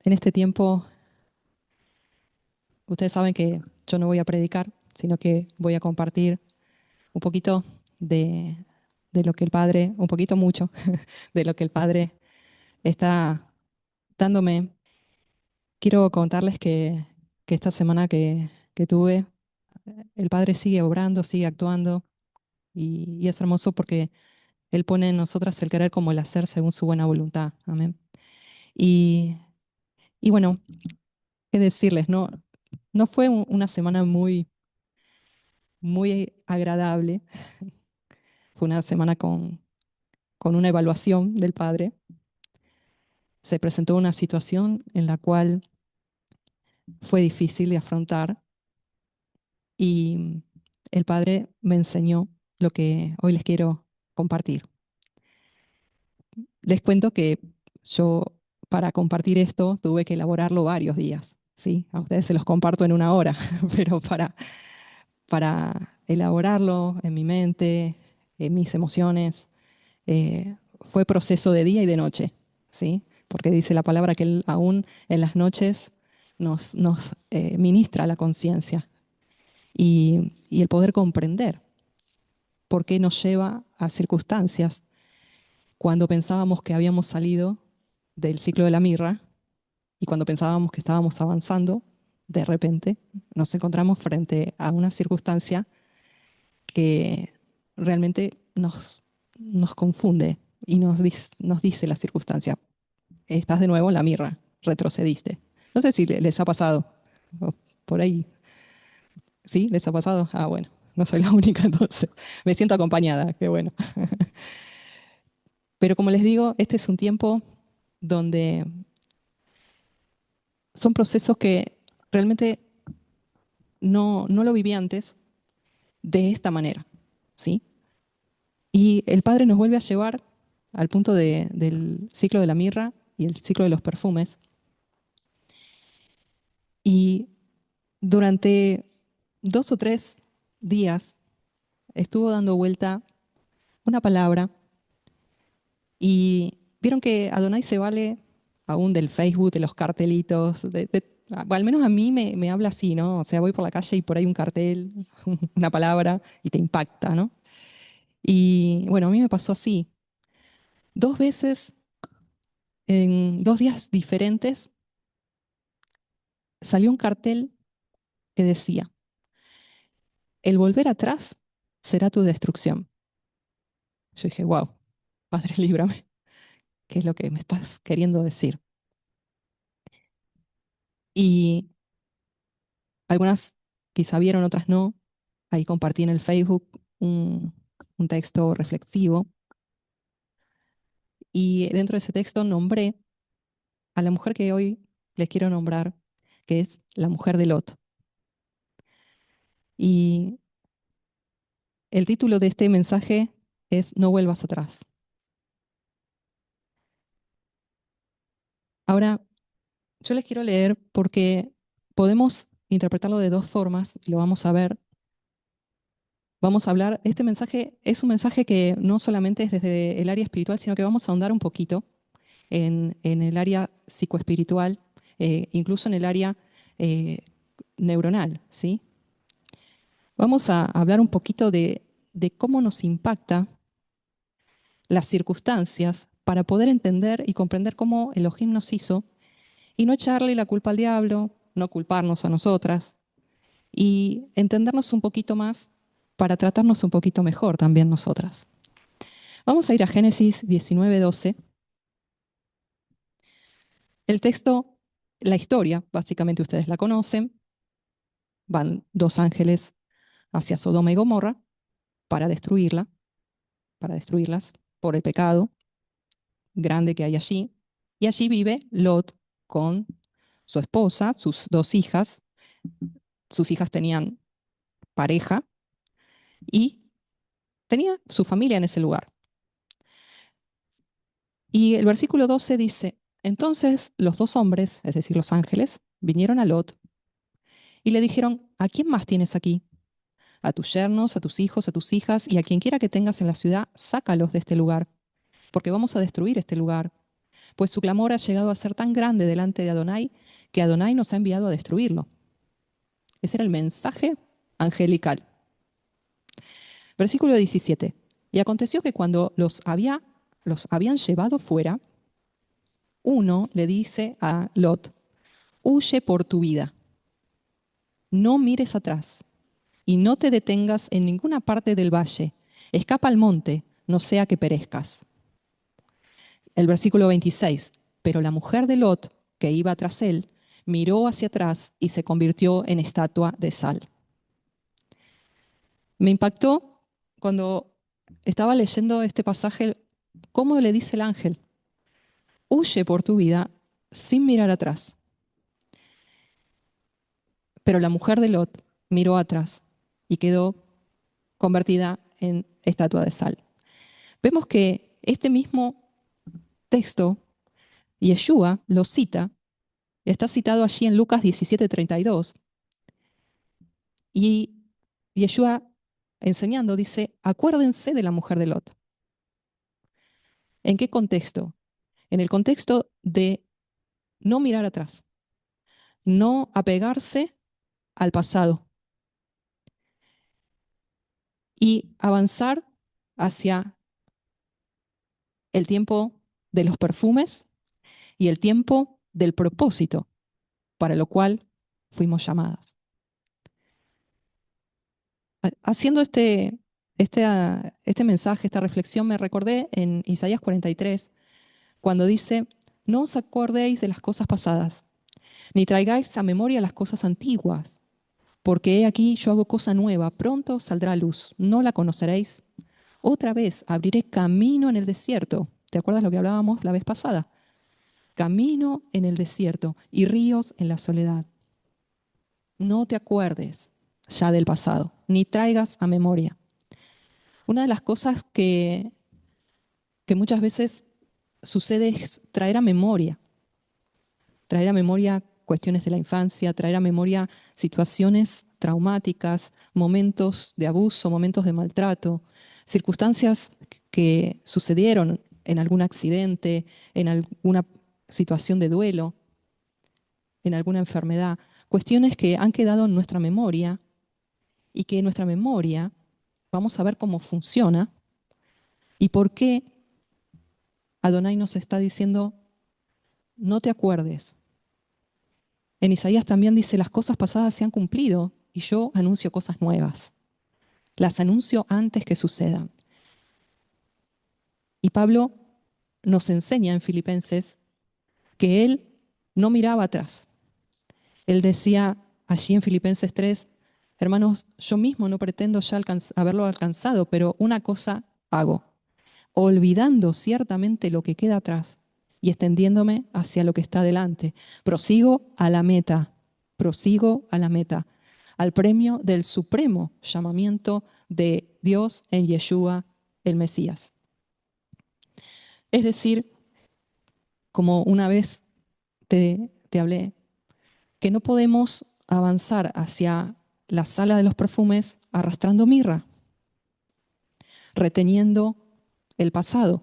En este tiempo, ustedes saben que yo no voy a predicar, sino que voy a compartir un poquito de, de lo que el Padre, un poquito mucho, de lo que el Padre está dándome. Quiero contarles que esta semana que tuve, el Padre sigue obrando, sigue actuando y es hermoso porque Él pone en nosotras el querer como el hacer según su buena voluntad. Amén. Y, y bueno, qué decirles, no fue una semana muy agradable. Fue una semana con una evaluación del Padre. Se presentó una situación en la cual fue difícil de afrontar y el Padre me enseñó lo que hoy les quiero compartir. Les cuento que yo para compartir esto tuve que elaborarlo varios días, ¿sí? A ustedes se los comparto en una hora, pero para elaborarlo en mi mente, en mis emociones, fue proceso de día y de noche, ¿sí? Porque dice la palabra que Él aún en las noches nos ministra la conciencia y el poder comprender por qué nos lleva a circunstancias cuando pensábamos que habíamos salido del ciclo de la mirra y cuando pensábamos que estábamos avanzando, de repente nos encontramos frente a una circunstancia que realmente nos confunde y nos dice la circunstancia, estás de nuevo en la mirra, retrocediste. No sé si les ha pasado, o por ahí, ¿sí? ¿Les ha pasado? Ah, bueno, no soy la única entonces. Me siento acompañada, qué bueno. Pero como les digo, este es un tiempo donde son procesos que realmente no lo viví antes de esta manera, ¿sí? Y el Padre nos vuelve a llevar al punto del ciclo de la mirra y el ciclo de los perfumes. Y durante 2 o 3 días estuvo dando vuelta una palabra y vieron que Adonai se vale aún del Facebook, de los cartelitos, al menos a mí me habla así, ¿no? O sea, voy por la calle y por ahí un cartel, una palabra y te impacta, ¿no? Y bueno, a mí me pasó así. 2 veces en 2 días diferentes salió un cartel que decía, el volver atrás será tu destrucción. Yo dije, wow, Padre, líbrame, ¿qué es lo que me estás queriendo decir? Y algunas quizá vieron, otras no. Ahí compartí en el Facebook un texto reflexivo y dentro de ese texto nombré a la mujer que hoy les quiero nombrar, que es la mujer de Lot. Y el título de este mensaje es No vuelvas atrás. Ahora, yo les quiero leer porque podemos interpretarlo de dos formas y lo vamos a ver. Vamos a hablar, este mensaje es un mensaje que no solamente es desde el área espiritual, sino que vamos a ahondar un poquito en el área psicoespiritual, incluso en el área eh, neuronal, ¿sí? Vamos a hablar un poquito de cómo nos impacta las circunstancias para poder entender y comprender cómo Elohim nos hizo y no echarle la culpa al diablo, no culparnos a nosotras y entendernos un poquito más para tratarnos un poquito mejor también nosotras. Vamos a ir a Génesis 19:12. El texto, la historia, básicamente ustedes la conocen. Van dos ángeles hacia Sodoma y Gomorra para destruirla, para destruirlas por el pecado grande que hay allí. Y allí vive Lot con su esposa, sus 2 hijas. Sus hijas tenían pareja y tenía su familia en ese lugar. Y el versículo 12 dice, entonces los 2 hombres, es decir, los ángeles, vinieron a Lot y le dijeron, ¿a quién más tienes aquí? A tus yernos, a tus hijos, a tus hijas y a quien quiera que tengas en la ciudad, sácalos de este lugar, porque vamos a destruir este lugar. pues su clamor ha llegado a ser tan grande delante de Adonai que Adonai nos ha enviado a destruirlo. Ese era el mensaje angelical. Versículo 17. Y aconteció que cuando los habían llevado fuera, uno le dice a Lot: huye por tu vida, no mires atrás y no te detengas en ninguna parte del valle. Escapa al monte, no sea que perezcas. El versículo 26. Pero la mujer de Lot, que iba tras él, miró hacia atrás y se convirtió en estatua de sal. Me impactó cuando estaba leyendo este pasaje cómo le dice el ángel: huye por tu vida sin mirar atrás. Pero la mujer de Lot miró atrás y quedó convertida en estatua de sal. Vemos que este mismo texto, Yeshua lo cita, está citado allí en Lucas 17:32, y Yeshua enseñando dice: acuérdense de la mujer de Lot. ¿En qué contexto? En el contexto de no mirar atrás, no apegarse al pasado y avanzar hacia el tiempo de los perfumes y el tiempo del propósito para lo cual fuimos llamadas. Haciendo este mensaje, esta reflexión, me recordé en Isaías 43, cuando dice: no os acordéis de las cosas pasadas, ni traigáis a memoria las cosas antiguas, porque he aquí yo hago cosa nueva, pronto saldrá a luz, ¿no la conoceréis? Otra vez abriré camino en el desierto. ¿Te acuerdas lo que hablábamos la vez pasada? Camino en el desierto y ríos en la soledad. No te acuerdes ya del pasado, ni traigas a memoria. Una de las cosas que muchas veces sucede es traer a memoria cuestiones de la infancia, traer a memoria situaciones traumáticas, momentos de abuso, momentos de maltrato, circunstancias que sucedieron en algún accidente, en alguna situación de duelo, en alguna enfermedad, cuestiones que han quedado en nuestra memoria y que nuestra memoria, vamos a ver cómo funciona y por qué Adonai nos está diciendo: no te acuerdes. En Isaías también dice: las cosas pasadas se han cumplido y yo anuncio cosas nuevas. Las anuncio antes que sucedan. Y Pablo nos enseña en Filipenses que él no miraba atrás. Él decía allí en Filipenses 3: hermanos, yo mismo no pretendo ya haberlo alcanzado, pero una cosa hago, olvidando ciertamente lo que queda atrás y extendiéndome hacia lo que está delante. Prosigo a la meta, al premio del supremo llamamiento de Dios en Yeshua, el Mesías. Es decir, como una vez te hablé, que no podemos avanzar hacia la sala de los perfumes arrastrando mirra, reteniendo el pasado,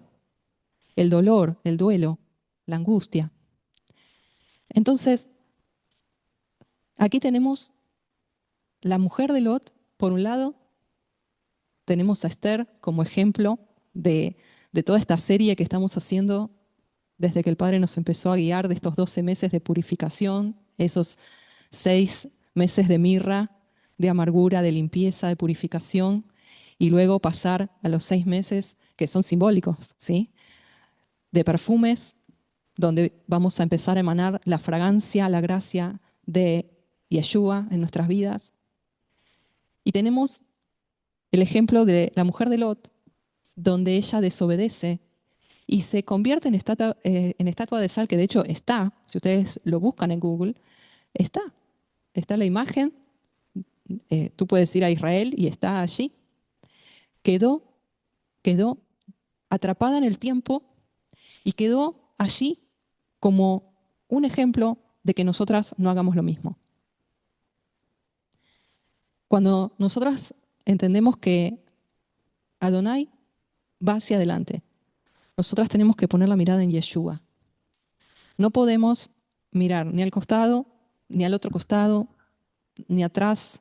el dolor, el duelo, la angustia. Entonces, aquí tenemos la mujer de Lot, por un lado, tenemos a Esther como ejemplo de toda esta serie que estamos haciendo desde que el Padre nos empezó a guiar, de estos 12 meses de purificación, esos 6 meses de mirra, de amargura, de limpieza, de purificación, y luego pasar a los 6 meses que son simbólicos, ¿sí? De perfumes, donde vamos a empezar a emanar la fragancia, la gracia de Yeshua en nuestras vidas. Y tenemos el ejemplo de la mujer de Lot, donde ella desobedece y se convierte en estatua de sal, que de hecho está, si ustedes lo buscan en Google, está la imagen, tú puedes ir a Israel y está allí. Quedó, quedó atrapada en el tiempo y quedó allí como un ejemplo de que nosotras no hagamos lo mismo. Cuando nosotras entendemos que Adonai va hacia adelante, nosotras tenemos que poner la mirada en Yeshua. No podemos mirar ni al costado, ni al otro costado, ni atrás,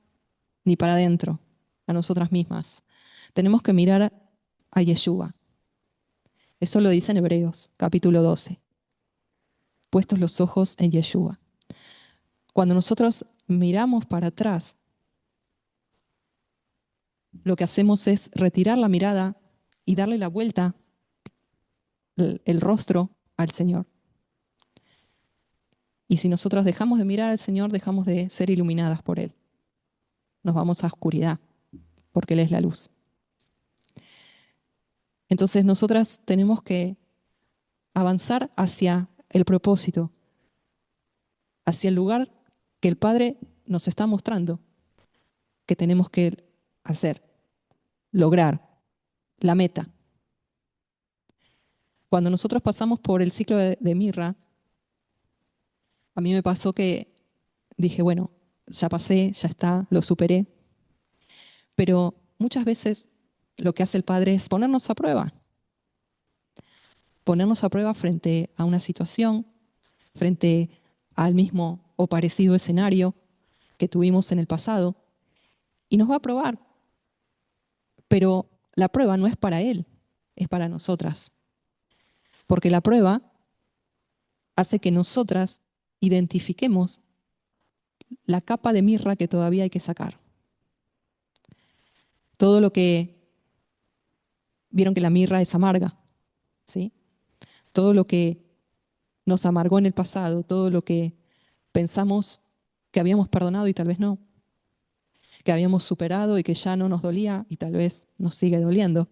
ni para adentro, a nosotras mismas. Tenemos que mirar a Yeshua. Eso lo dice en Hebreos, capítulo 12. Puestos los ojos en Yeshua. Cuando nosotros miramos para atrás, lo que hacemos es retirar la mirada y darle la vuelta, el rostro al Señor. Y si nosotros dejamos de mirar al Señor, dejamos de ser iluminadas por Él. Nos vamos a oscuridad, porque Él es la luz. Entonces nosotras tenemos que avanzar hacia el propósito, hacia el lugar que el Padre nos está mostrando que tenemos que hacer, lograr, la meta. Cuando nosotros pasamos por el ciclo de mirra, a mí me pasó que dije, bueno, ya pasé, ya está, lo superé. Pero muchas veces lo que hace el Padre es ponernos a prueba frente a una situación, frente al mismo o parecido escenario que tuvimos en el pasado, y nos va a probar. Pero la prueba no es para Él, es para nosotras. Porque la prueba hace que nosotras identifiquemos la capa de mirra que todavía hay que sacar. Todo lo que vieron que la mirra es amarga, ¿sí? Todo lo que nos amargó en el pasado, todo lo que pensamos que habíamos perdonado y tal vez no, que habíamos superado y que ya no nos dolía y tal vez nos sigue doliendo.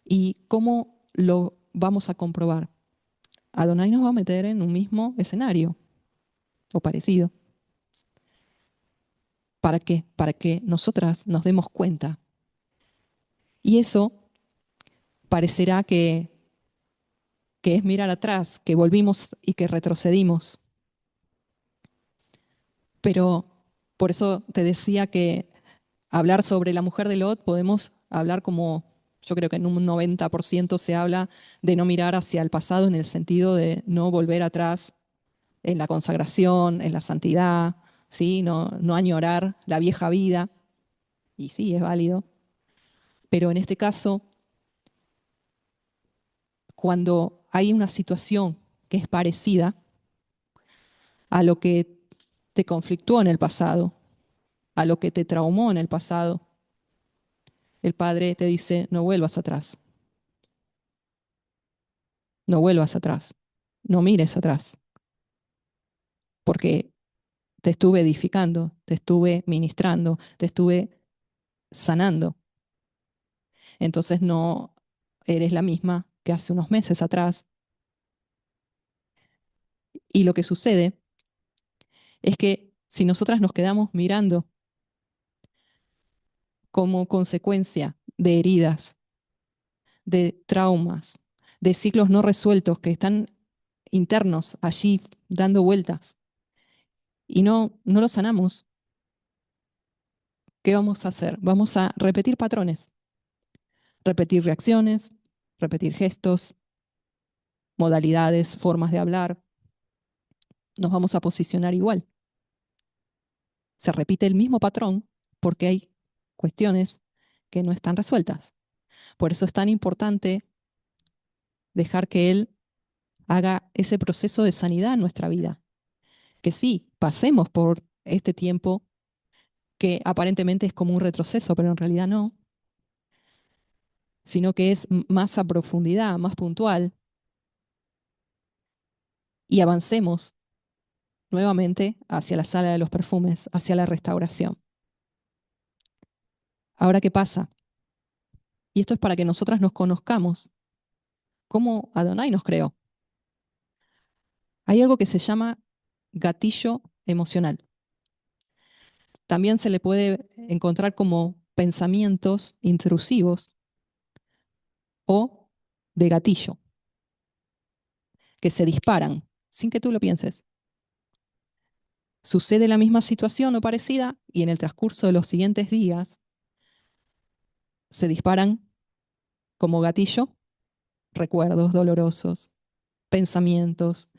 ¿Y cómo lo vamos a comprobar? Adonai nos va a meter en un mismo escenario o parecido. ¿Para qué? Para que nosotras nos demos cuenta. Y eso parecerá que es mirar atrás, que volvimos y que retrocedimos. Pero por eso te decía que hablar sobre la mujer de Lot podemos hablar como, yo creo que en un 90% se habla de no mirar hacia el pasado en el sentido de no volver atrás en la consagración, en la santidad, ¿sí? No añorar la vieja vida. Y sí, es válido. Pero en este caso, cuando hay una situación que es parecida a lo que te conflictuó en el pasado, a lo que te traumó en el pasado, el Padre te dice, no vuelvas atrás, no vuelvas atrás, no mires atrás, porque te estuve edificando, te estuve ministrando, te estuve sanando. Entonces no eres la misma que hace unos meses atrás. Y lo que sucede es que si nosotras nos quedamos mirando como consecuencia de heridas, de traumas, de ciclos no resueltos que están internos allí dando vueltas y no los sanamos, ¿qué vamos a hacer? Vamos a repetir patrones, repetir reacciones, repetir gestos, modalidades, formas de hablar. Nos vamos a posicionar igual. Se repite el mismo patrón porque hay cuestiones que no están resueltas. Por eso es tan importante dejar que Él haga ese proceso de sanidad en nuestra vida. Que sí, pasemos por este tiempo que aparentemente es como un retroceso, pero en realidad no, sino que es más a profundidad, más puntual, y avancemos nuevamente hacia la sala de los perfumes, hacia la restauración. Ahora, ¿qué pasa? Y esto es para que nosotras nos conozcamos cómo Adonai nos creó. Hay algo que se llama gatillo emocional. También se le puede encontrar como pensamientos intrusivos o de gatillo, que se disparan sin que tú lo pienses. Sucede la misma situación o parecida y en el transcurso de los siguientes días se disparan como gatillo recuerdos dolorosos, pensamientos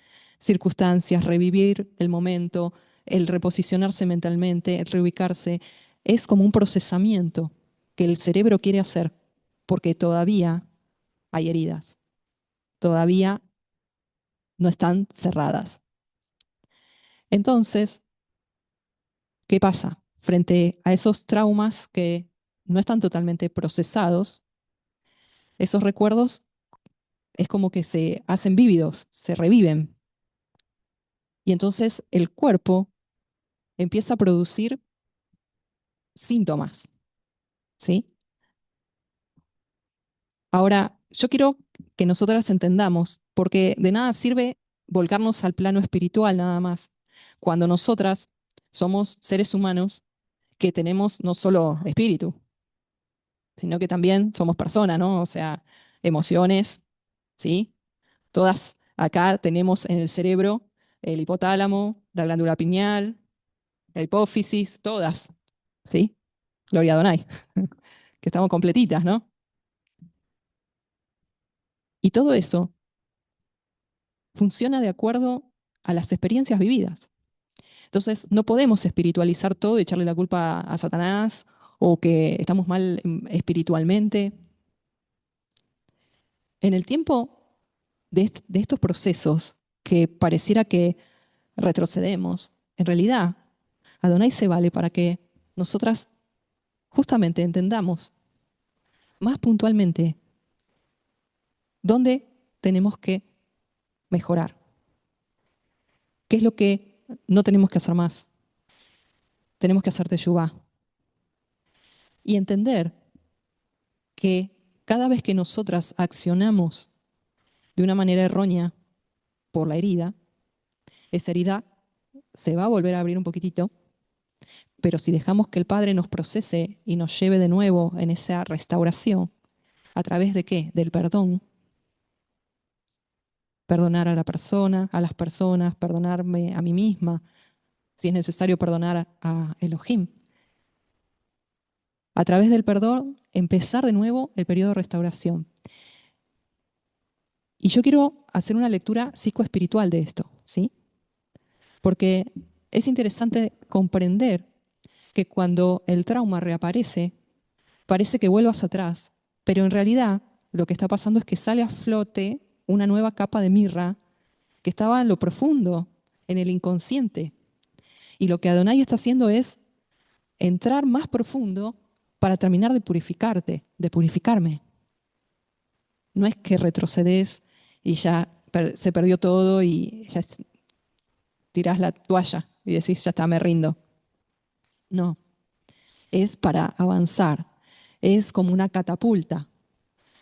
circunstancias, revivir el momento, el reposicionarse mentalmente, el reubicarse, es como un procesamiento que el cerebro quiere hacer, porque todavía hay heridas, todavía no están cerradas. Entonces, ¿qué pasa? Frente a esos traumas que no están totalmente procesados, esos recuerdos es como que se hacen vívidos, se reviven. Y entonces el cuerpo empieza a producir síntomas, ¿sí? Ahora, yo quiero que nosotras entendamos, porque de nada sirve volcarnos al plano espiritual nada más, cuando nosotras somos seres humanos que tenemos no solo espíritu, sino que también somos personas, ¿no? O sea, emociones, ¿sí? Todas acá tenemos en el cerebro el hipotálamo, la glándula pineal, la hipófisis, todas, ¿sí? Gloria a Donai, que estamos completitas, ¿no? Y todo eso funciona de acuerdo a las experiencias vividas. Entonces, no podemos espiritualizar todo y echarle la culpa a Satanás o que estamos mal espiritualmente. En el tiempo de estos procesos que pareciera que retrocedemos, en realidad, Adonai se vale para que nosotras justamente entendamos más puntualmente dónde tenemos que mejorar, qué es lo que no tenemos que hacer más. Tenemos que hacer teshuvá y entender que cada vez que nosotras accionamos de una manera errónea por la herida, esa herida se va a volver a abrir un poquitito, pero si dejamos que el Padre nos procese y nos lleve de nuevo en esa restauración, ¿a través de qué? Del perdón. Perdonar a la persona, a las personas, perdonarme a mí misma, si es necesario perdonar a Elohim. A través del perdón, empezar de nuevo el periodo de restauración. Y yo quiero hacer una lectura psicoespiritual de esto, ¿sí? Porque es interesante comprender que cuando el trauma reaparece, parece que vuelvas atrás, pero en realidad lo que está pasando es que sale a flote una nueva capa de mirra que estaba en lo profundo, en el inconsciente. Y lo que Adonai está haciendo es entrar más profundo para terminar de purificarte, de purificarme. No es que retrocedes y ya se perdió todo y ya tirás la toalla y decís, ya está, me rindo. No, es para avanzar. Es como una catapulta.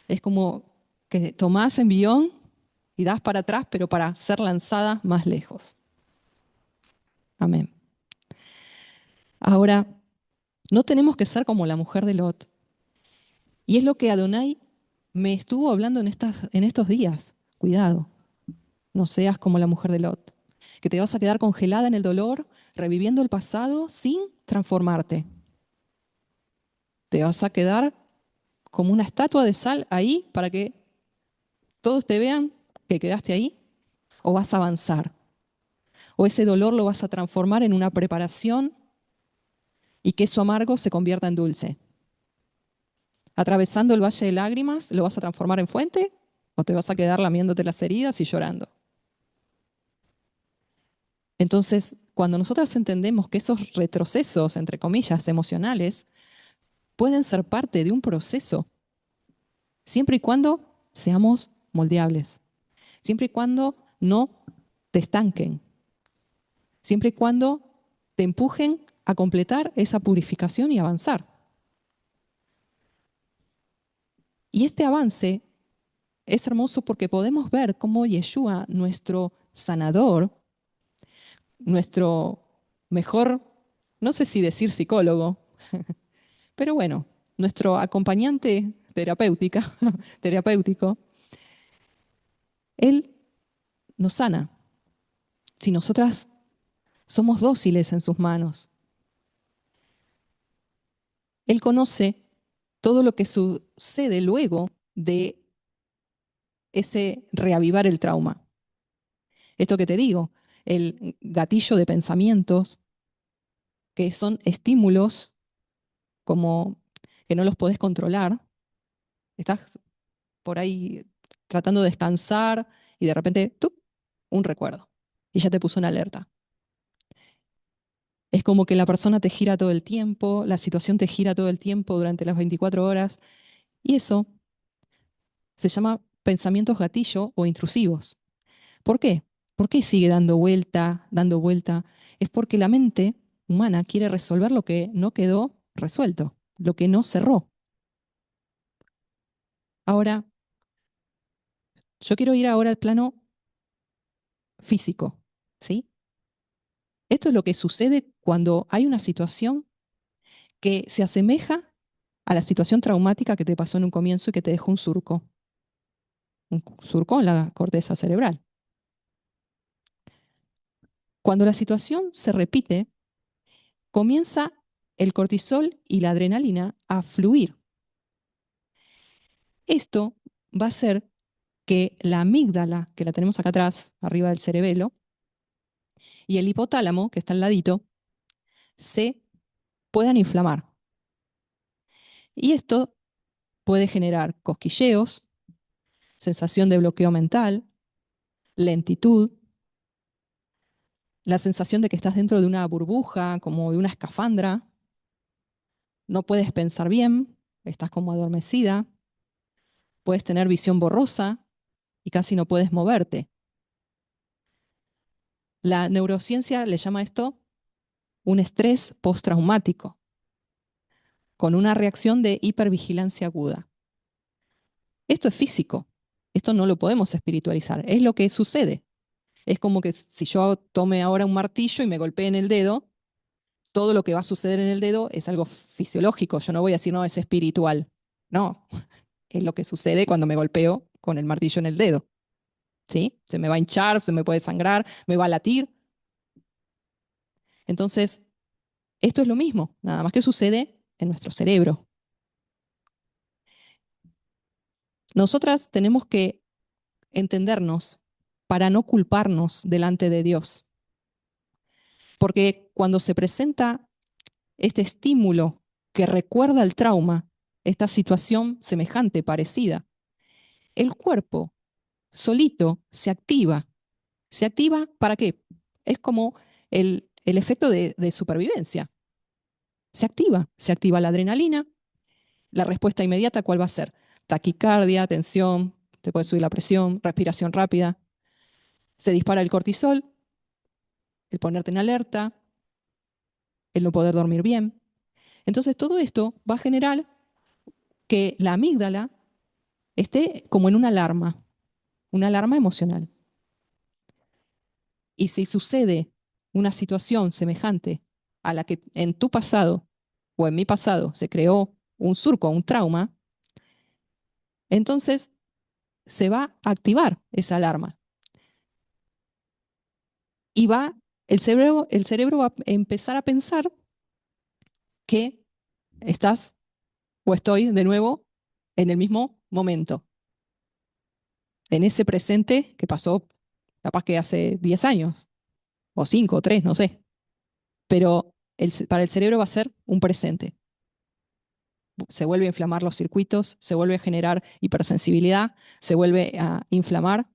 Es como que tomás envión y das para atrás, pero para ser lanzada más lejos. Amén. Ahora, no tenemos que ser como la mujer de Lot. Y es lo que Adonai me estuvo hablando en estos días. Cuidado, no seas como la mujer de Lot, que te vas a quedar congelada en el dolor, reviviendo el pasado sin transformarte. Te vas a quedar como una estatua de sal ahí para que todos te vean que quedaste ahí, o vas a avanzar, o ese dolor lo vas a transformar en una preparación y que eso amargo se convierta en dulce. Atravesando el valle de lágrimas, ¿lo vas a transformar en fuente o te vas a quedar lamiéndote las heridas y llorando? Entonces, cuando nosotras entendemos que esos retrocesos, entre comillas, emocionales, pueden ser parte de un proceso, siempre y cuando seamos moldeables, siempre y cuando no te estanquen, siempre y cuando te empujen a completar esa purificación y avanzar. Y este avance es hermoso porque podemos ver cómo Yeshua, nuestro sanador, nuestro mejor, no sé si decir psicólogo, pero bueno, nuestro acompañante terapéutico, él nos sana. Si nosotras somos dóciles en sus manos, él conoce todo lo que sucede luego de ese reavivar el trauma. Esto que te digo, el gatillo de pensamientos, que son estímulos como que no los podés controlar. Estás por ahí tratando de descansar y de repente, ¡tuc!, un recuerdo. Y ya te puso una alerta. Es como que la persona te gira todo el tiempo, la situación te gira todo el tiempo durante las 24 horas. Y eso se llama pensamientos gatillo o intrusivos. ¿Por qué? ¿Por qué sigue dando vuelta, dando vuelta? Es porque la mente humana quiere resolver lo que no quedó resuelto, lo que no cerró. Ahora, yo quiero ir ahora al plano físico, ¿sí? Esto es lo que sucede cuando hay una situación que se asemeja a la situación traumática que te pasó en un comienzo y que te dejó un surco en la corteza cerebral. Cuando la situación se repite, comienza el cortisol y la adrenalina a fluir. Esto va a hacer que la amígdala, que la tenemos acá atrás, arriba del cerebelo, y el hipotálamo, que está al ladito, se puedan inflamar. Y esto puede generar cosquilleos, sensación de bloqueo mental, lentitud, la sensación de que estás dentro de una burbuja, como de una escafandra, no puedes pensar bien, estás como adormecida, puedes tener visión borrosa y casi no puedes moverte. La neurociencia le llama esto un estrés postraumático, con una reacción de hipervigilancia aguda. Esto es físico, esto no lo podemos espiritualizar, es lo que sucede. Es como que si yo tome ahora un martillo y me golpee en el dedo, todo lo que va a suceder en el dedo es algo fisiológico. Yo no voy a decir, no, es espiritual. No, es lo que sucede cuando me golpeo con el martillo en el dedo. ¿Sí? Se me va a hinchar, se me puede sangrar, me va a latir. Entonces, esto es lo mismo, nada más que sucede en nuestro cerebro. Nosotras tenemos que entendernos para no culparnos delante de Dios. Porque cuando se presenta este estímulo que recuerda el trauma, esta situación semejante, parecida, el cuerpo solito se activa. ¿Se activa para qué? Es como el efecto de supervivencia. Se activa la adrenalina, la respuesta inmediata, ¿cuál va a ser? Taquicardia, tensión, te puede subir la presión, respiración rápida. Se dispara el cortisol, el ponerte en alerta, el no poder dormir bien. Entonces todo esto va a generar que la amígdala esté como en una alarma emocional. Y si sucede una situación semejante a la que en tu pasado o en mi pasado se creó un surco, un trauma, entonces se va a activar esa alarma. Y el cerebro va a empezar a pensar que estás o estoy de nuevo en el mismo momento, en ese presente que pasó capaz que hace 10 años, o 5 o 3, no sé. Pero para el cerebro va a ser un presente. Se vuelve a inflamar los circuitos, se vuelve a generar hipersensibilidad, se vuelve a inflamar.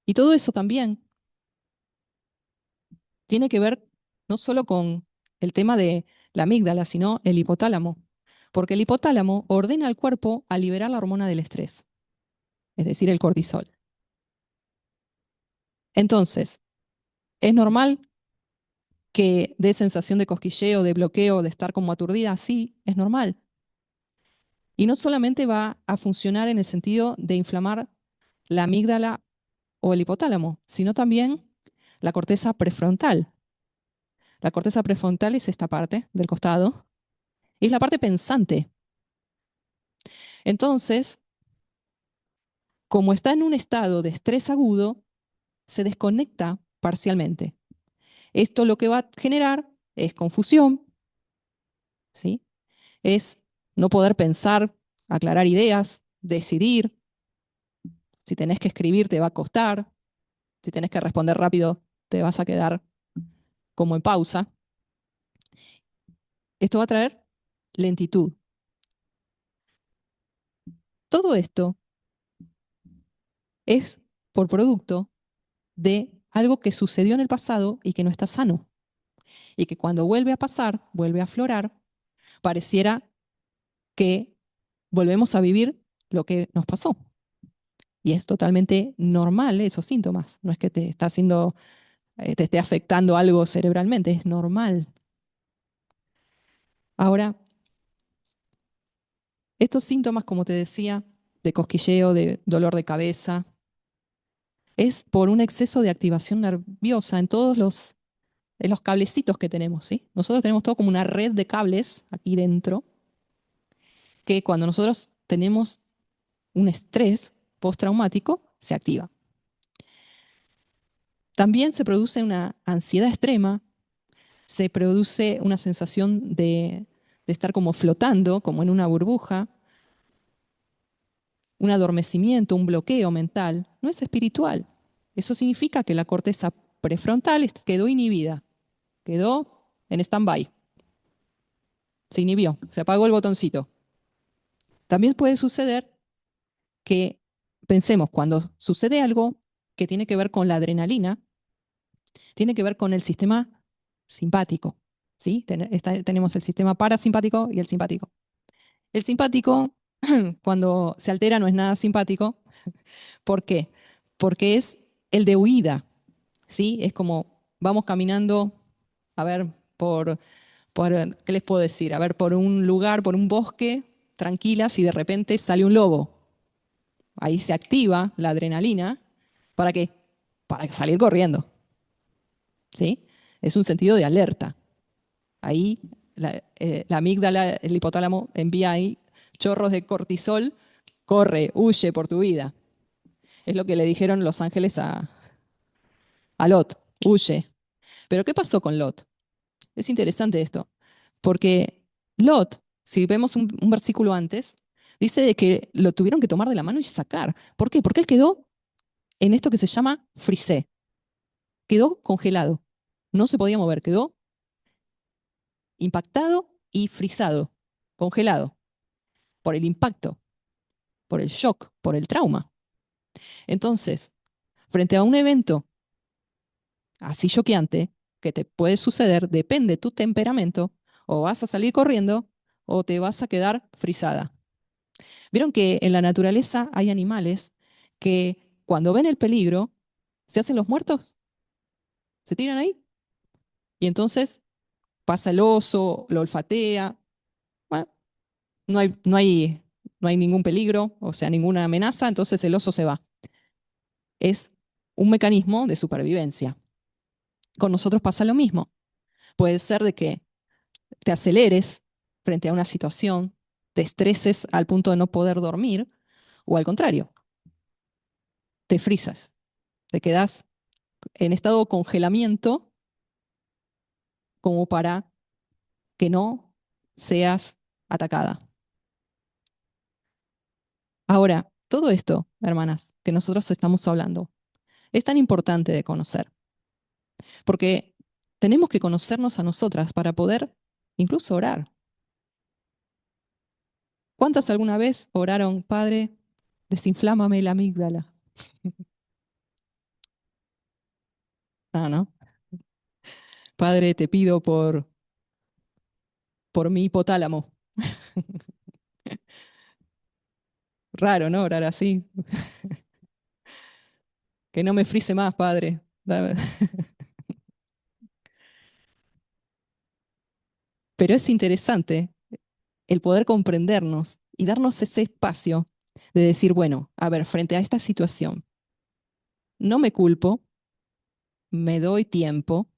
Y todo eso también tiene que ver no solo con el tema de la amígdala, sino el hipotálamo. Porque el hipotálamo ordena al cuerpo a liberar la hormona del estrés, es decir, el cortisol. Entonces, ¿es normal que dé sensación de cosquilleo, de bloqueo, de estar como aturdida? Sí, es normal. Y no solamente va a funcionar en el sentido de inflamar la amígdala o el hipotálamo, sino también la corteza prefrontal. La corteza prefrontal es esta parte del costado y es la parte pensante. Entonces, como está en un estado de estrés agudo, se desconecta parcialmente. Esto lo que va a generar es confusión, ¿sí? Es no poder pensar, aclarar ideas, decidir. Si tenés que escribir, te va a costar. Si tenés que responder rápido, te vas a quedar como en pausa. Esto va a traer lentitud. Todo esto es por producto de algo que sucedió en el pasado y que no está sano. Y que cuando vuelve a pasar, vuelve a aflorar, pareciera que volvemos a vivir lo que nos pasó. Y es totalmente normal esos síntomas. No es que te está haciendo, te esté afectando algo cerebralmente, es normal. Ahora, estos síntomas, como te decía, de cosquilleo, de dolor de cabeza, es por un exceso de activación nerviosa en todos los cablecitos que tenemos, ¿sí? Nosotros tenemos todo como una red de cables aquí dentro, que cuando nosotros tenemos un estrés postraumático, se activa. También se produce una ansiedad extrema, se produce una sensación de estar como flotando, como en una burbuja, un adormecimiento, un bloqueo mental. No es espiritual. Eso significa que la corteza prefrontal quedó inhibida, quedó en stand-by, se inhibió, se apagó el botoncito. También puede suceder que pensemos cuando sucede algo que tiene que ver con la adrenalina, tiene que ver con el sistema simpático. ¿Sí? Tenemos el sistema parasimpático y el simpático. El simpático, cuando se altera, no es nada simpático. ¿Por qué? Porque es el de huida. ¿Sí? Es como vamos caminando, a ver, ¿qué les puedo decir? A ver, por un lugar, por un bosque, tranquilas, y de repente sale un lobo. Ahí se activa la adrenalina. ¿Para qué? Para salir corriendo. ¿Sí? Es un sentido de alerta. Ahí la amígdala, el hipotálamo envía ahí chorros de cortisol, corre, huye por tu vida. Es lo que le dijeron los ángeles a Lot, huye. Pero ¿qué pasó con Lot? Es interesante esto, porque Lot, si vemos un versículo antes, dice de que lo tuvieron que tomar de la mano y sacar. ¿Por qué? Porque él quedó en esto que se llama frisé, quedó congelado, no se podía mover, quedó impactado y frisado, congelado, por el impacto, por el shock, por el trauma. Entonces, frente a un evento así choqueante que te puede suceder, depende de tu temperamento, o vas a salir corriendo o te vas a quedar frisada. Vieron que en la naturaleza hay animales que cuando ven el peligro, se hacen los muertos, se tiran ahí y entonces pasa el oso, lo olfatea, bueno, no hay ningún peligro, o sea, ninguna amenaza, entonces el oso se va. Es un mecanismo de supervivencia. Con nosotros pasa lo mismo. Puede ser de que te aceleres frente a una situación, te estreses al punto de no poder dormir, o al contrario, te frizas, te quedas en estado de congelamiento como para que no seas atacada. Ahora, todo esto, hermanas, que nosotros estamos hablando, es tan importante de conocer, porque tenemos que conocernos a nosotras para poder incluso orar. ¿Cuántas alguna vez oraron, Padre, desinflámame la amígdala? Ah, ¿no? Padre, te pido por mi hipotálamo. Raro, ¿no? Orar así. Que no me frise más, Padre. Pero es interesante el poder comprendernos y darnos ese espacio de decir, bueno, a ver, frente a esta situación, no me culpo, me doy tiempo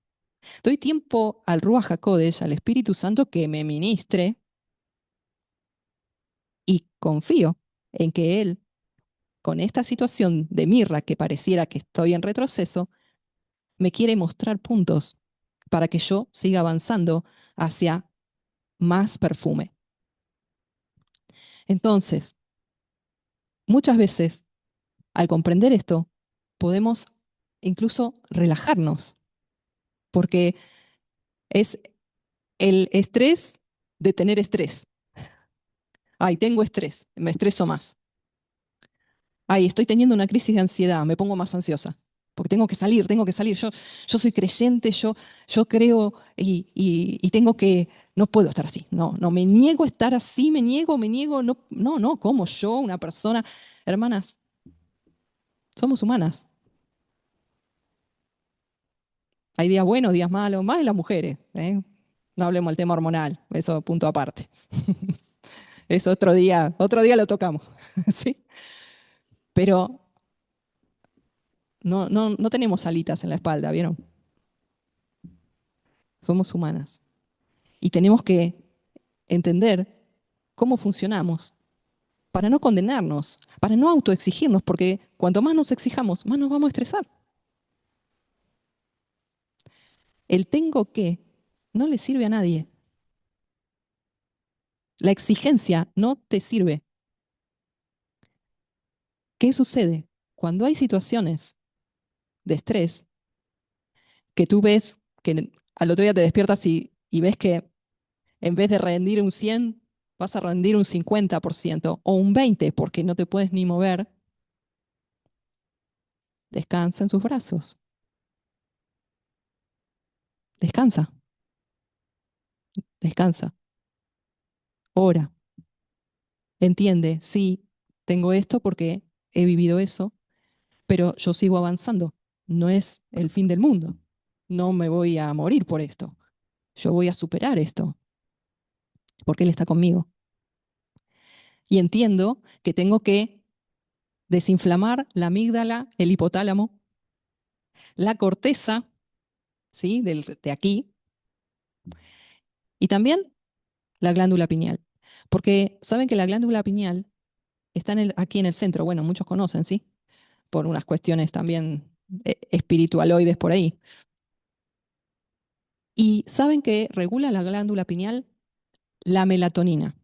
al Ruach HaKodesh, al Espíritu Santo que me ministre y confío en que Él, con esta situación de mirra que pareciera que estoy en retroceso, me quiere mostrar puntos para que yo siga avanzando hacia más perfume. Entonces, muchas veces, al comprender esto, podemos incluso relajarnos, porque es el estrés de tener estrés. Ay, tengo estrés, me estreso más. Ay, estoy teniendo una crisis de ansiedad, me pongo más ansiosa. Porque tengo que salir, tengo que salir. Yo soy creyente, yo creo y tengo que, no puedo estar así. No, no, me niego a estar así, me niego. No, no, no, como yo, una persona. Hermanas, somos humanas. Hay días buenos, días malos, más de las mujeres, ¿eh? No hablemos del tema hormonal, eso punto aparte. Eso otro día lo tocamos, ¿sí? Pero no, no, no tenemos alitas en la espalda, ¿vieron? Somos humanas. Y tenemos que entender cómo funcionamos para no condenarnos, para no autoexigirnos, porque cuanto más nos exijamos, más nos vamos a estresar. El tengo que no le sirve a nadie. La exigencia no te sirve. ¿Qué sucede? Cuando hay situaciones de estrés que tú ves que al otro día te despiertas y ves que en vez de rendir un 100, vas a rendir un 50% o un 20% porque no te puedes ni mover, descansa en sus brazos. Descansa, descansa. Ora. Entiende, sí, tengo esto porque he vivido eso, pero yo sigo avanzando. No es el fin del mundo. No me voy a morir por esto. Yo voy a superar esto porque Él está conmigo. Y entiendo que tengo que desinflamar la amígdala, el hipotálamo, la corteza, ¿sí? De aquí, y también la glándula pineal. Porque saben que la glándula pineal está aquí en el centro. Bueno, muchos conocen, ¿sí? Por unas cuestiones también espiritualoides por ahí. Y saben que regula la glándula pineal la melatonina.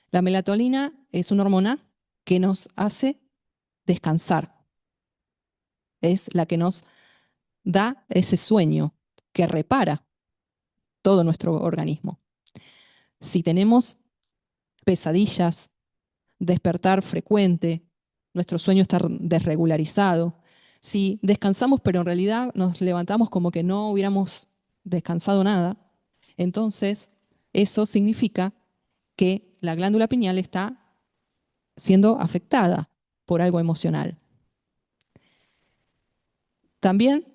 La melatonina es una hormona que nos hace descansar. Es la que nos da ese sueño que repara todo nuestro organismo. Si tenemos pesadillas, despertar frecuente, nuestro sueño está desregularizado, si descansamos pero en realidad nos levantamos como que no hubiéramos descansado nada, entonces eso significa que la glándula pineal está siendo afectada por algo emocional. También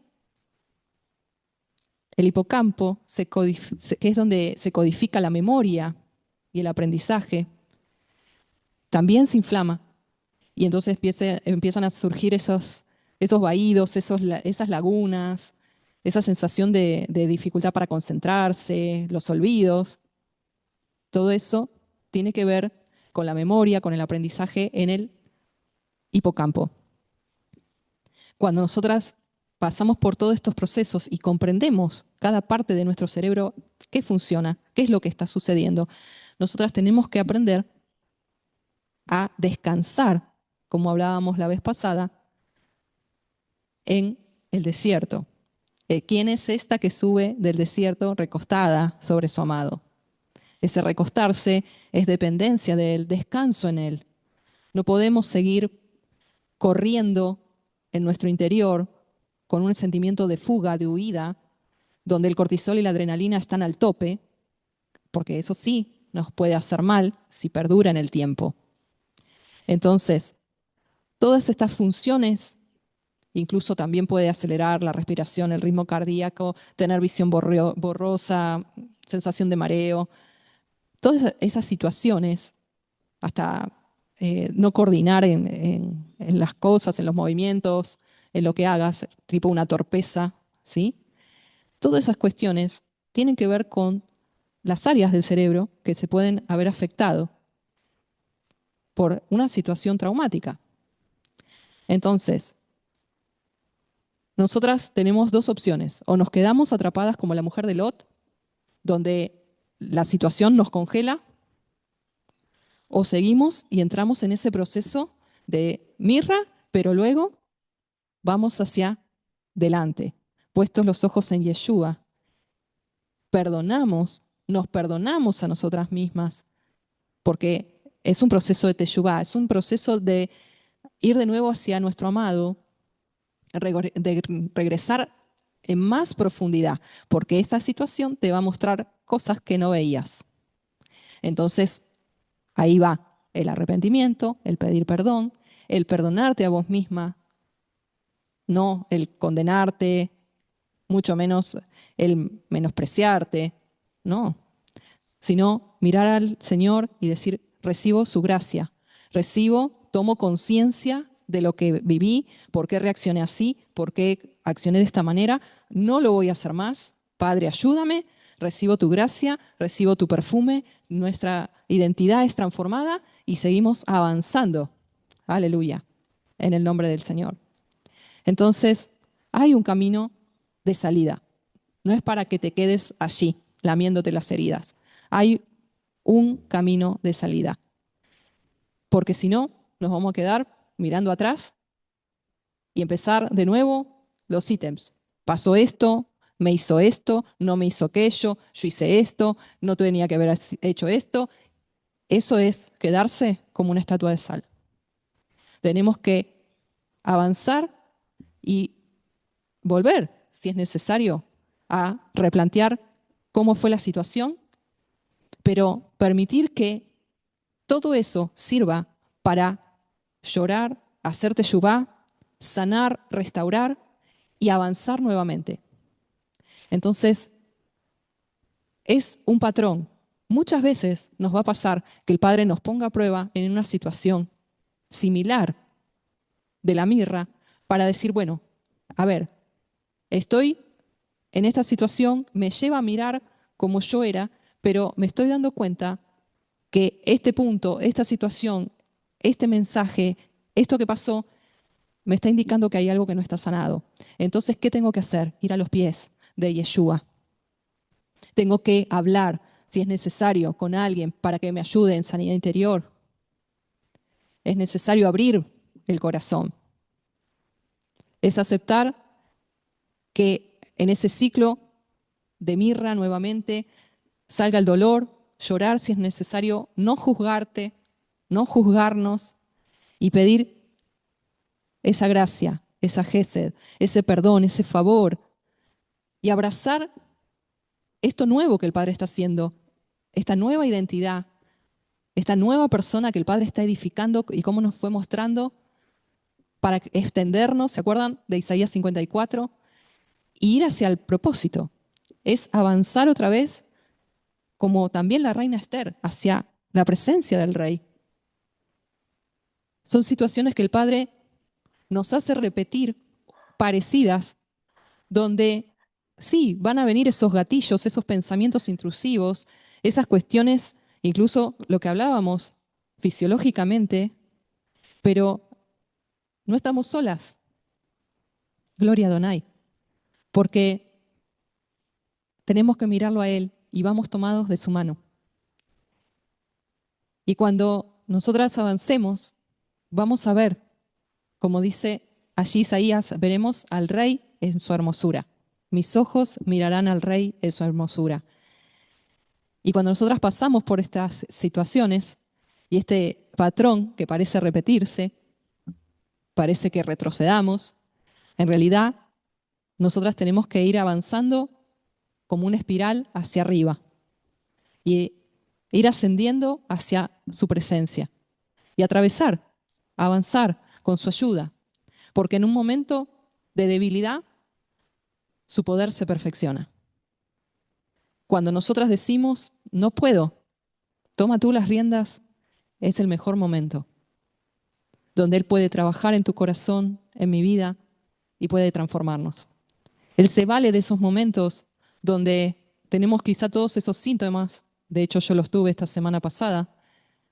el hipocampo, que es donde se codifica la memoria y el aprendizaje, también se inflama y entonces empiezan a surgir esos vaídos, esas lagunas, esa sensación de dificultad para concentrarse, los olvidos. Todo eso tiene que ver con la memoria, con el aprendizaje en el hipocampo. Cuando nosotras pasamos por todos estos procesos y comprendemos cada parte de nuestro cerebro, qué funciona, qué es lo que está sucediendo, nosotras tenemos que aprender a descansar, como hablábamos la vez pasada, en el desierto. ¿Quién es esta que sube del desierto recostada sobre su amado? Ese recostarse es dependencia de él, descanso en él. No podemos seguir corriendo en nuestro interior con un sentimiento de fuga, de huida, donde el cortisol y la adrenalina están al tope, porque eso sí nos puede hacer mal si perdura en el tiempo. Entonces, todas estas funciones, incluso también puede acelerar la respiración, el ritmo cardíaco, tener visión borrosa, sensación de mareo, todas esas situaciones, hasta no coordinar en las cosas, en los movimientos, en lo que hagas, tipo una torpeza, ¿sí? Todas esas cuestiones tienen que ver con las áreas del cerebro que se pueden haber afectado por una situación traumática. Entonces, nosotras tenemos dos opciones. O nos quedamos atrapadas como la mujer de Lot, donde la situación nos congela, o seguimos y entramos en ese proceso de mirra, pero luego vamos hacia delante, puestos los ojos en Yeshua, nos perdonamos a nosotras mismas, porque es un proceso de teshuvá, es un proceso de ir de nuevo hacia nuestro amado, de regresar en más profundidad, porque esta situación te va a mostrar cosas que no veías. Entonces, ahí va el arrepentimiento, el pedir perdón, el perdonarte a vos misma, no el condenarte, mucho menos el menospreciarte, no, sino mirar al Señor y decir, recibo su gracia, tomo conciencia de lo que viví, por qué reaccioné así, por qué accioné de esta manera, no lo voy a hacer más. Padre, ayúdame, recibo tu gracia, recibo tu perfume, nuestra identidad es transformada y seguimos avanzando. Aleluya, en el nombre del Señor. Entonces, hay un camino de salida. No es para que te quedes allí, lamiéndote las heridas. Hay un camino de salida. Porque si no, nos vamos a quedar mirando atrás y empezar de nuevo los ítems. Pasó esto, me hizo esto, no me hizo aquello, yo hice esto, no tenía que haber hecho esto. Eso es quedarse como una estatua de sal. Tenemos que avanzar y volver, si es necesario, a replantear cómo fue la situación, pero permitir que todo eso sirva para llorar, hacer teshuvá, sanar, restaurar y avanzar nuevamente. Entonces, es un patrón. Muchas veces nos va a pasar que el Padre nos ponga a prueba en una situación similar de la mirra para decir, bueno, a ver, estoy en esta situación, me lleva a mirar como yo era, pero me estoy dando cuenta que este punto, esta situación, este mensaje, esto que pasó, me está indicando que hay algo que no está sanado. Entonces, ¿qué tengo que hacer? Ir a los pies de Yeshua. Tengo que hablar, si es necesario, con alguien para que me ayude en sanidad interior. Es necesario abrir el corazón. Es aceptar que en ese ciclo de mirra nuevamente salga el dolor, llorar si es necesario, no juzgarte, no juzgarnos y pedir esa gracia, esa gesed, ese perdón, ese favor y abrazar esto nuevo que el Padre está haciendo, esta nueva identidad, esta nueva persona que el Padre está edificando y cómo nos fue mostrando para extendernos, ¿se acuerdan de Isaías 54? Y ir hacia el propósito. Es avanzar otra vez, como también la reina Esther, hacia la presencia del rey. Son situaciones que el Padre nos hace repetir parecidas, donde sí, van a venir esos gatillos, esos pensamientos intrusivos, esas cuestiones, incluso lo que hablábamos fisiológicamente, pero no estamos solas. Gloria a Adonai, porque tenemos que mirarlo a Él y vamos tomados de su mano. Y cuando nosotras avancemos, vamos a ver, como dice allí Isaías, veremos al Rey en su hermosura. Mis ojos mirarán al Rey en su hermosura. Y cuando nosotras pasamos por estas situaciones y este patrón que parece repetirse, parece que retrocedamos, en realidad nosotras tenemos que ir avanzando como una espiral hacia arriba y ir ascendiendo hacia su presencia y atravesar, avanzar con su ayuda, porque en un momento de debilidad su poder se perfecciona. Cuando nosotras decimos, no puedo, toma tú las riendas, es el mejor momento, donde Él puede trabajar en tu corazón, en mi vida, y puede transformarnos. Él se vale de esos momentos donde tenemos quizá todos esos síntomas. De hecho, yo los tuve esta semana pasada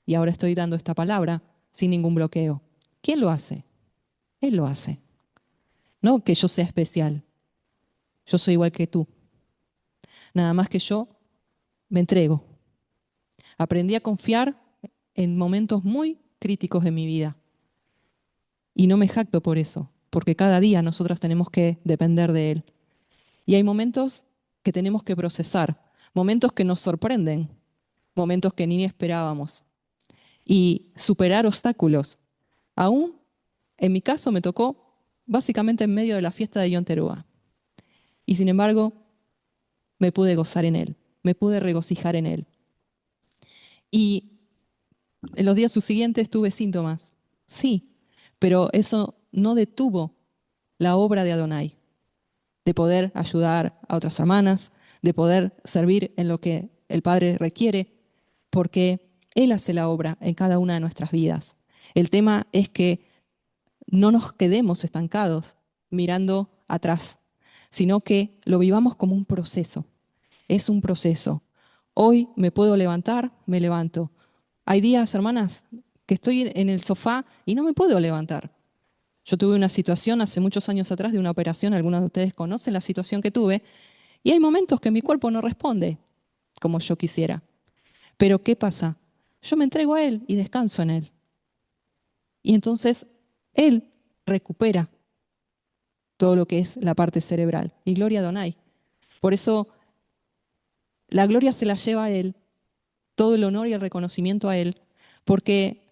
y ahora estoy dando esta palabra sin ningún bloqueo. ¿Quién lo hace? Él lo hace. No que yo sea especial. Yo soy igual que tú. Nada más que yo me entrego. Aprendí a confiar en momentos muy críticos de mi vida. Y no me jacto por eso, porque cada día nosotras tenemos que depender de Él. Y hay momentos que tenemos que procesar, momentos que nos sorprenden, momentos que ni esperábamos, y superar obstáculos. Aún, en mi caso, me tocó básicamente en medio de la fiesta de Yom Teruah. Y sin embargo, me pude gozar en Él, me pude regocijar en Él. Y en los días subsiguientes tuve síntomas, sí, pero eso no detuvo la obra de Adonai, de poder ayudar a otras hermanas, de poder servir en lo que el Padre requiere, porque Él hace la obra en cada una de nuestras vidas. El tema es que no nos quedemos estancados mirando atrás, sino que lo vivamos como un proceso. Es un proceso. Hoy me puedo levantar, me levanto. Hay días, hermanas, que estoy en el sofá y no me puedo levantar. Yo tuve una situación hace muchos años atrás de una operación, algunos de ustedes conocen la situación que tuve, y hay momentos que mi cuerpo no responde como yo quisiera. Pero ¿qué pasa? Yo me entrego a Él y descanso en Él. Y entonces Él recupera todo lo que es la parte cerebral. Y gloria a Adonai. Por eso la gloria se la lleva a Él, todo el honor y el reconocimiento a Él, porque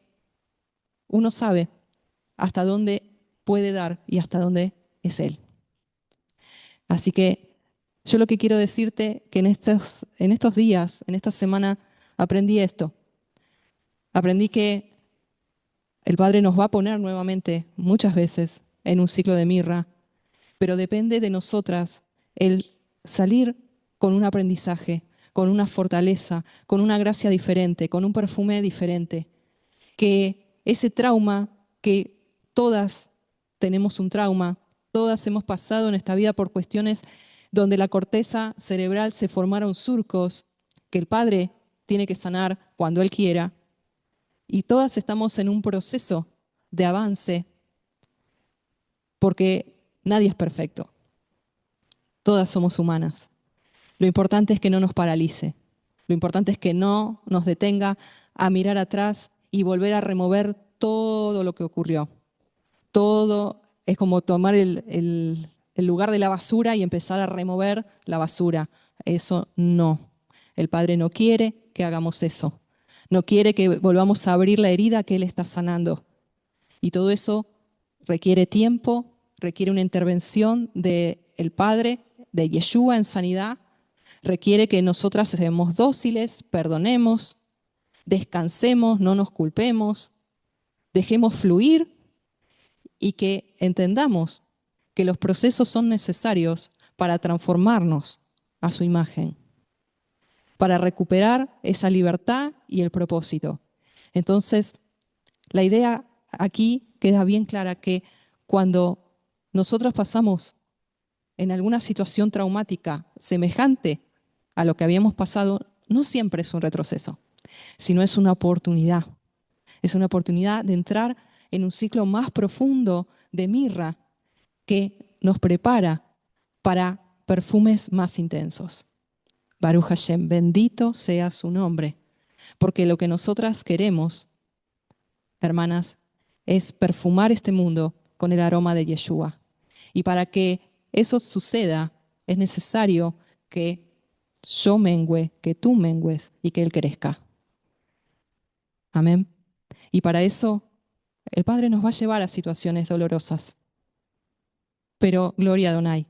uno sabe hasta dónde puede dar y hasta dónde es Él. Así que yo lo que quiero decirte que en estos días, en esta semana, aprendí esto. Aprendí que el Padre nos va a poner nuevamente, muchas veces, en un ciclo de mirra, pero depende de nosotras el salir con un aprendizaje, con una fortaleza, con una gracia diferente, con un perfume diferente. Que ese trauma, que todas tenemos un trauma, todas hemos pasado en esta vida por cuestiones donde la corteza cerebral se formaron surcos, que el Padre tiene que sanar cuando Él quiera, y todas estamos en un proceso de avance, porque nadie es perfecto, todas somos humanas. Lo importante es que no nos paralice, lo importante es que no nos detenga a mirar atrás y volver a remover todo lo que ocurrió. Todo es como tomar el lugar de la basura y empezar a remover la basura. Eso no. El Padre no quiere que hagamos eso. No quiere que volvamos a abrir la herida que Él está sanando. Y todo eso requiere tiempo, requiere una intervención del Padre, de Yeshua en sanidad, requiere que nosotras seamos dóciles, perdonemos, descansemos, no nos culpemos, dejemos fluir y que entendamos que los procesos son necesarios para transformarnos a su imagen, para recuperar esa libertad y el propósito. Entonces, la idea aquí queda bien clara que cuando nosotros pasamos en alguna situación traumática semejante a lo que habíamos pasado, no siempre es un retroceso, sino es una oportunidad. Es una oportunidad de entrar en un ciclo más profundo de mirra que nos prepara para perfumes más intensos. Baruch Hashem, bendito sea su nombre, porque lo que nosotras queremos, hermanas, es perfumar este mundo con el aroma de Yeshua. Y para que eso suceda, es necesario que yo mengüe, que tú mengues y que Él crezca. Amén. Y para eso el Padre nos va a llevar a situaciones dolorosas. Pero gloria a Adonai,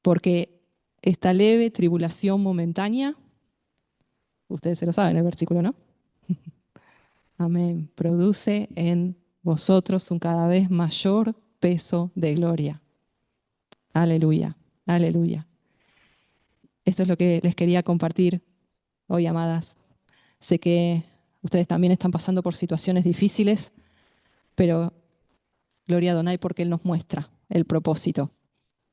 porque esta leve tribulación momentánea, ustedes se lo saben el versículo, ¿no? Amén. Produce en vosotros un cada vez mayor peso de gloria. Aleluya, aleluya. Esto es lo que les quería compartir hoy, amadas. Sé que ustedes también están pasando por situaciones difíciles, pero gloria a Adonai porque Él nos muestra el propósito.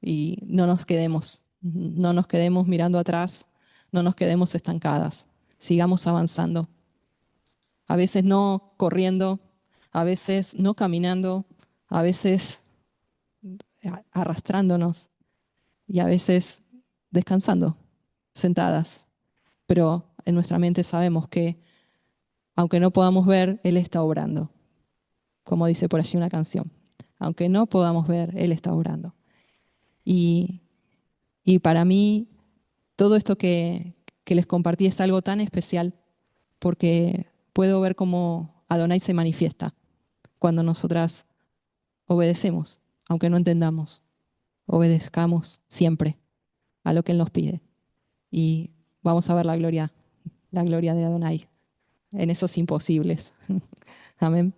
Y no nos quedemos mirando atrás, no nos quedemos estancadas, sigamos avanzando. A veces no corriendo, a veces no caminando, a veces arrastrándonos y a veces descansando, sentadas. Pero en nuestra mente sabemos que, aunque no podamos ver, Él está obrando, como dice por allí una canción. Aunque no podamos ver, Él está obrando. Y, y para mí, todo esto que les compartí es algo tan especial porque puedo ver cómo Adonai se manifiesta cuando nosotras obedecemos, aunque no entendamos. Obedezcamos siempre a lo que Él nos pide. Y vamos a ver la gloria de Adonai en esos imposibles. Amén.